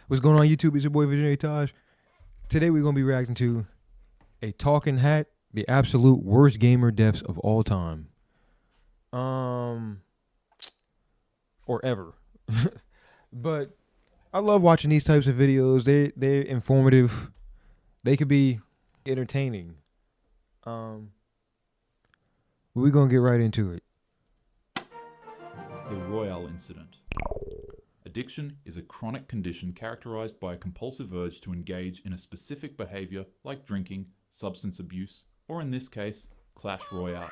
What's going on YouTube? It's your boy Visionary Taj. Today we're going to be reacting to a talking hat, the absolute worst gamer deaths of all time. Or ever. But I love watching these types of videos. They're informative. They could be entertaining. We're going to get right into it. The Royale Incident. Addiction is a chronic condition characterized by a compulsive urge to engage in a specific behavior like drinking, substance abuse, or in this case, Clash Royale.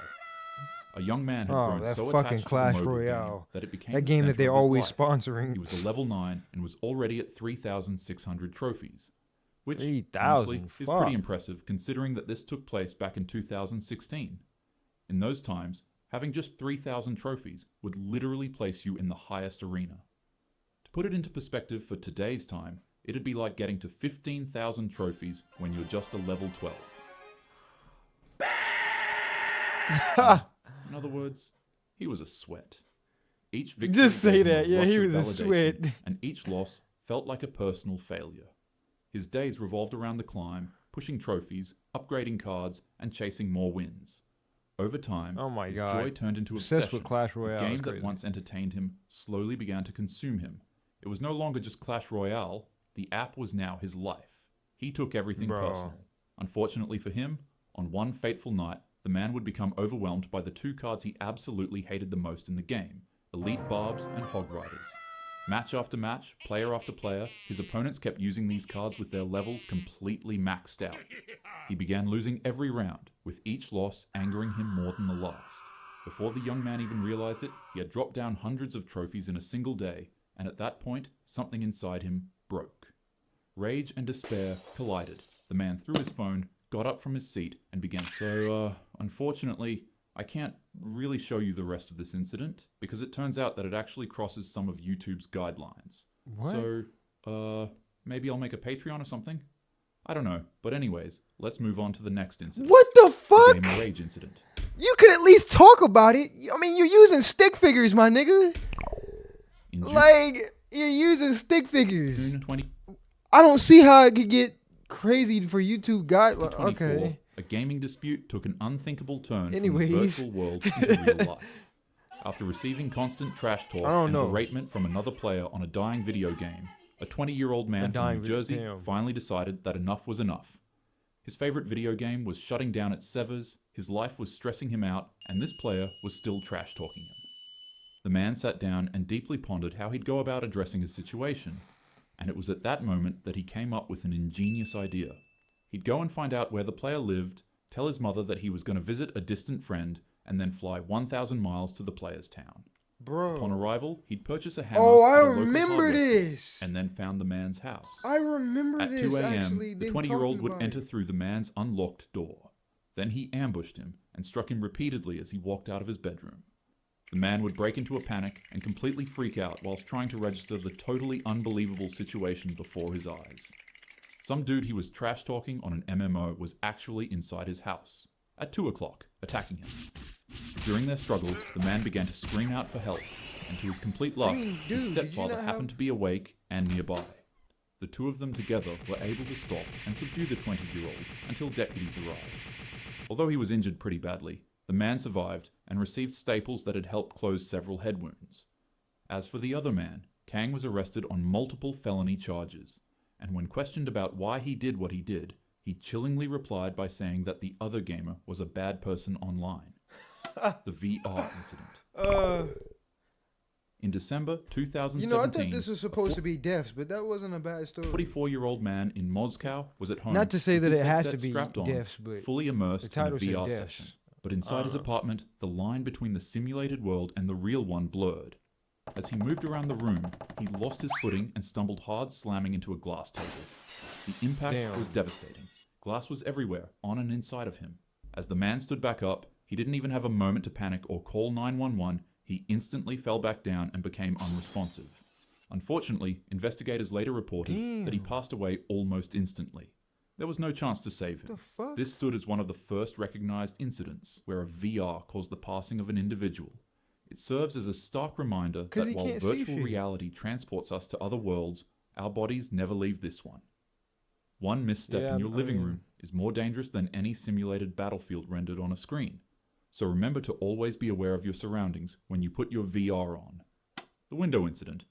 A young man had grown that so fucking attached Clash to the mobile Royale. game that it became That the game that center they're of his always life. sponsoring. He was a level 9 and was already at 3,600 trophies, which 3,000, honestly is fuck. pretty impressive considering that this took place back in 2016. In those times, having just 3,000 trophies would literally place you in the highest arena. To put it into perspective for today's time, it'd be like getting to 15,000 trophies when you're just a level 12. In other words, he was a sweat. Each victory Just say gave him that. Yeah, rush he of was a validation, sweat. and each loss felt like a personal failure. His days revolved around the climb, pushing trophies, upgrading cards, and chasing more wins. Over time, Oh my his God. joy turned into Obsessed obsession. with Clash The Royale. game It's that crazy. once entertained him slowly began to consume him. It was no longer just Clash Royale, the app was now his life. He took everything Bro. personal. Unfortunately for him, on one fateful night, the man would become overwhelmed by the two cards he absolutely hated the most in the game, Elite Barbs and Hog Riders. Match after match, player after player, his opponents kept using these cards with their levels completely maxed out. He began losing every round, with each loss angering him more than the last. Before the young man even realized it, he had dropped down hundreds of trophies in a single day, and at that point, something inside him broke. Rage and despair collided. The man threw his phone, got up from his seat, and began, unfortunately, I can't really show you the rest of this incident, because it turns out that it actually crosses some of YouTube's guidelines. What? So, maybe I'll make a Patreon or something? I don't know. But anyways, let's move on to the next incident. What the The fuck? Gamer Rage incident. You could at least talk about it. I mean, you're using stick figures, my nigga. In Like, you're using stick figures. June 20, I don't see how it could get crazy for YouTube guidelines. 2024, Okay. a gaming dispute took an unthinkable turn Anyways. from the virtual world into real life. After receiving constant trash talk I don't and know. beratement from another player on a dying video game, a 20-year-old man from New Jersey damn. finally decided that enough was enough. His favorite video game was shutting down its servers, his life was stressing him out, and this player was still trash talking him. The man sat down and deeply pondered how he'd go about addressing his situation, and it was at that moment that he came up with an ingenious idea. He'd go and find out where the player lived, tell his mother that he was going to visit a distant friend, and then fly 1,000 miles to the player's town. Upon Bro. arrival, he'd purchase a hammer Oh, at I a local remember hardware store, this. and then found the man's house. I remember At this. 2 a.m., Actually, the them 20-year-old talking would about enter it. through the man's unlocked door. Then he ambushed him and struck him repeatedly as he walked out of his bedroom. The man would break into a panic and completely freak out whilst trying to register the totally unbelievable situation before his eyes. Some dude he was trash talking on an MMO was actually inside his house, at 2 o'clock, attacking him. During their struggle, the man began to scream out for help, and to his complete luck, Dang, his dude, did you stepfather not happened to be awake and nearby. The two of them together were able to stop and subdue the 20-year-old until deputies arrived. Although he was injured pretty badly, the man survived and received staples that had helped close several head wounds. As for the other man, Kang was arrested on multiple felony charges, and when questioned about why he did what he did, he chillingly replied by saying that the other gamer was a bad person online. The VR incident. In December 2017, You know, I thought this was supposed to be deaths, but that wasn't a bad story. 44-year-old man in Moscow was at home. Not to say with that his it has to headset be strapped on, deaths, but fully immersed the title in a said VR deaths. session. But inside his know. apartment, the line between the simulated world and the real one blurred. As he moved around the room, he lost his footing and stumbled hard, slamming into a glass table. The impact Damn. was devastating. Glass was everywhere, on and inside of him. As the man stood back up, he didn't even have a moment to panic or call 911. He instantly fell back down and became unresponsive. Unfortunately, investigators later reported that he Damn. passed away almost instantly. There was no chance to save him. The fuck? This stood as one of the first recognized incidents where a VR caused the passing of an individual. It serves as a stark reminder 'Cause that he while can't see virtual shit. reality transports us to other worlds, our bodies never leave this one. One misstep Yeah, in your I living mean- room is more dangerous than any simulated battlefield rendered on a screen. So remember to always be aware of your surroundings when you put your VR on. The window incident.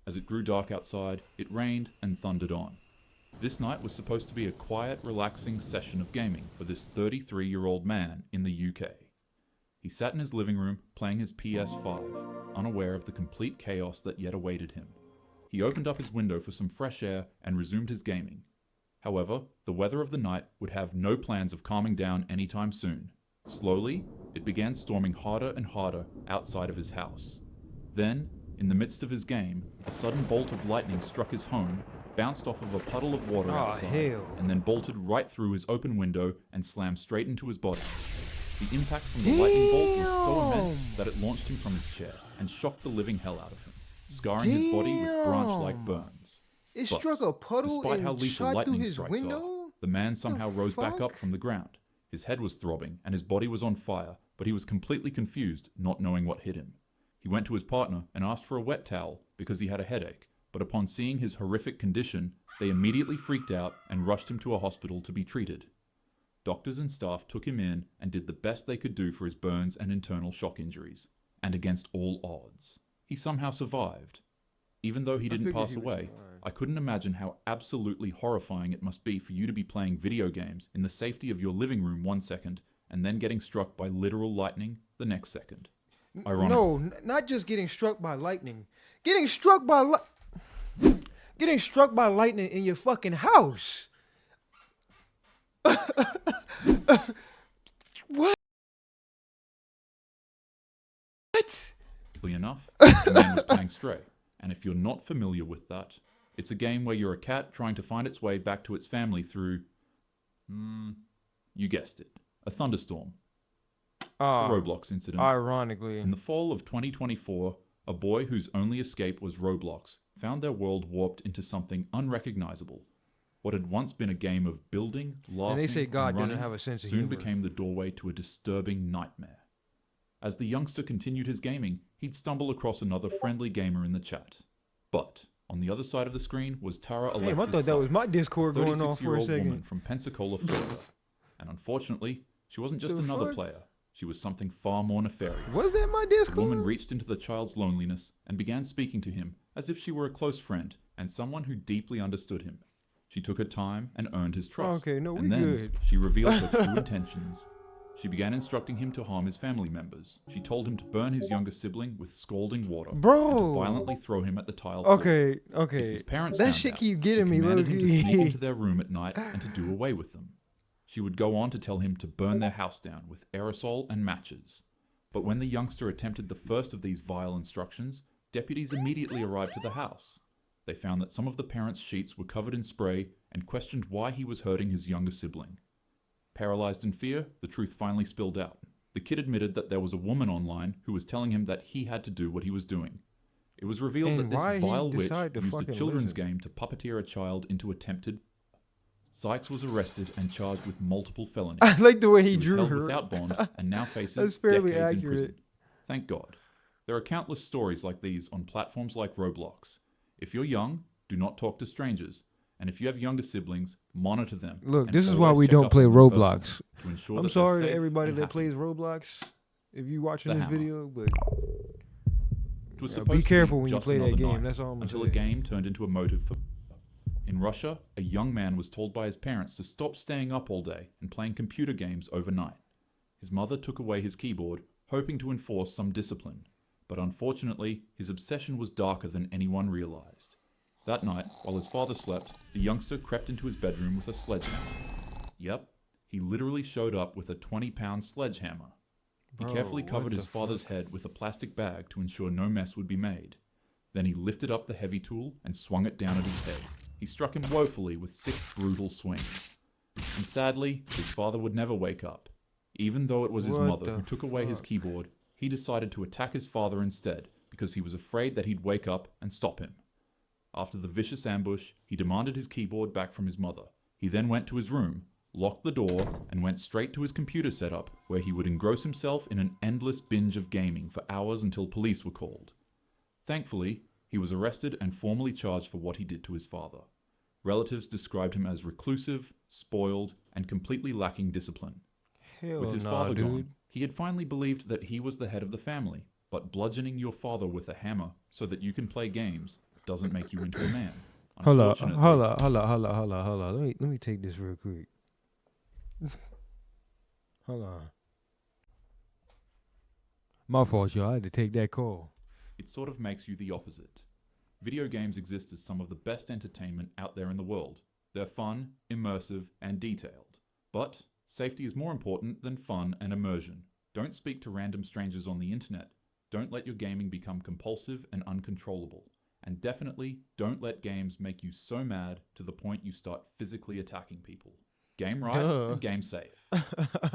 As it grew dark outside, it rained and thundered on. This night was supposed to be a quiet, relaxing session of gaming for this 33-year-old man in the UK. He sat in his living room playing his PS5, unaware of the complete chaos that yet awaited him. He opened up his window for some fresh air and resumed his gaming. However, the weather of the night would have no plans of calming down anytime soon. Slowly, it began storming harder and harder outside of his house. Then, in the midst of his game, a sudden bolt of lightning struck his home, bounced off of a puddle of water Aw, outside, hell. and then bolted right through his open window and slammed straight into his body. The impact from the lightning bolt was so immense that it launched him from his chair and shocked the living hell out of him, scarring his body with branch-like Damn. burns. It But struck a puddle Despite how and lethal shot through lightning his strikes window? are, the man somehow rose back up fuck? from the ground. His head was throbbing and his body was on fire, but he was completely confused, not knowing what hit him. He went to his partner and asked for a wet towel because he had a headache, but upon seeing his horrific condition, they immediately freaked out and rushed him to a hospital to be treated. Doctors and staff took him in and did the best they could do for his burns and internal shock injuries. And against all odds, he somehow survived. Even though he didn't figured pass he would away, survive. I couldn't imagine how absolutely horrifying it must be for you to be playing video games in the safety of your living room 1 second and then getting struck by literal lightning the next second. Ironic. No, not just getting struck by lightning. Getting struck by getting struck by lightning in your fucking house. What? Oddly enough, the man was playing Stray, and if you're not familiar with that, it's a game where you're a cat trying to find its way back to its family through, you guessed it, a thunderstorm. The Roblox incident. Ironically. In the fall of 2024, a boy whose only escape was Roblox found their world warped into something unrecognizable. What had once been a game of building, laughing, And they say God and doesn't running have a sense of soon humor. became the doorway to a disturbing nightmare. As the youngster continued his gaming, he'd stumble across another friendly gamer in the chat. But on the other side of the screen was Tara Alexis Damn, I thought that was my Discord going off for a 36-year-old woman second. from Pensacola, Florida. And unfortunately, she wasn't just The another fuck? player. She was something far more nefarious. Was that my The Discord? woman reached into the child's loneliness and began speaking to him as if she were a close friend and someone who deeply understood him. She took her time and earned his trust. Okay, no, we and then good. she revealed her true intentions. She began instructing him to harm his family members. She told him to burn his younger sibling with scalding water and to Bro. violently throw him at the tile floor. Okay, If okay. his parents That found shit out, keep getting she me, commanded him to low-key. sneak into their room at night and to do away with them. She would go on to tell him to burn their house down with aerosol and matches. But when the youngster attempted the first of these vile instructions, deputies immediately arrived to the house. They found that some of the parents' sheets were covered in spray and questioned why he was hurting his younger sibling. Paralyzed in fear, the truth finally spilled out. The kid admitted that there was a woman online who was telling him that he had to do what he was doing. It was revealed And that this why he vile witch decided to used a fucking children's listen. game to puppeteer a child into attempted. Sykes was arrested and charged with multiple felonies. I like the way he He was drew held her. without bond and now faces That's fairly decades in accurate. prison. Thank God. There are countless stories like these on platforms like Roblox. If you're young, do not talk to strangers. And if you have younger siblings, monitor them. Look, and this is why always we check don't up play on them Roblox. personally to ensure I'm that they're sorry to safe everybody and that happy. plays Roblox. If you watching The this Hammer. video, but It was be supposed to careful when you just play that another game. night, That's all I'm gonna until say. a game turned into a motive for. In Russia, a young man was told by his parents to stop staying up all day and playing computer games overnight. His mother took away his keyboard, hoping to enforce some discipline, but unfortunately, his obsession was darker than anyone realized. That night, while his father slept, the youngster crept into his bedroom with a sledgehammer. Yep, he literally showed up with a 20-pound sledgehammer. He Bro, carefully what covered the his father's head with a plastic bag to ensure no mess would be made. Then he lifted up the heavy tool and swung it down at his head. He struck him woefully with 6 brutal swings. And sadly, his father would never wake up. Even though it was his What mother the who took away his fuck? keyboard, he decided to attack his father instead because he was afraid that he'd wake up and stop him. After the vicious ambush, he demanded his keyboard back from his mother. He then went to his room, locked the door, and went straight to his computer setup, where he would engross himself in an endless binge of gaming for hours until police were called. Thankfully, He was arrested and formally charged for what he did to his father. Relatives described him as reclusive, spoiled, and completely lacking discipline. Hell With his nah, father dude. gone, he had finally believed that he was the head of the family, but bludgeoning your father with a hammer so that you can play games doesn't make you into a man. Hold up, Unfortunately, hold up, hold up, hold up, hold up, hold up. Let me take this real quick. Hold on. My fault, y'all. I had to take that call. it sort of makes you the opposite. Video games exist as some of the best entertainment out there in the world. They're fun, immersive, and detailed. But safety is more important than fun and immersion. Don't speak to random strangers on the internet. Don't let your gaming become compulsive and uncontrollable. And definitely don't let games make you so mad to the point you start physically attacking people. Game right and game safe.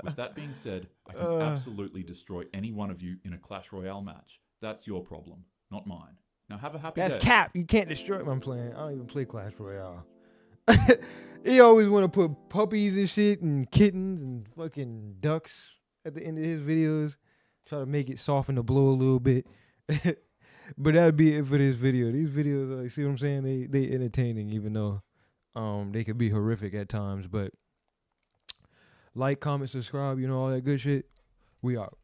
With that being said, I can absolutely destroy any one of you in a Clash Royale match. That's your problem, not mine. Now have a happy That's day. cap. You can't destroy my plan. I don't even play Clash Royale. He always want to put puppies and shit and kittens and fucking ducks at the end of his videos. Try to make it soften the blow a little bit. But that'd be it for this video. These videos, like, see what I'm saying? They entertaining, even though they could be horrific at times. But like, comment, subscribe, you know, all that good shit. We out.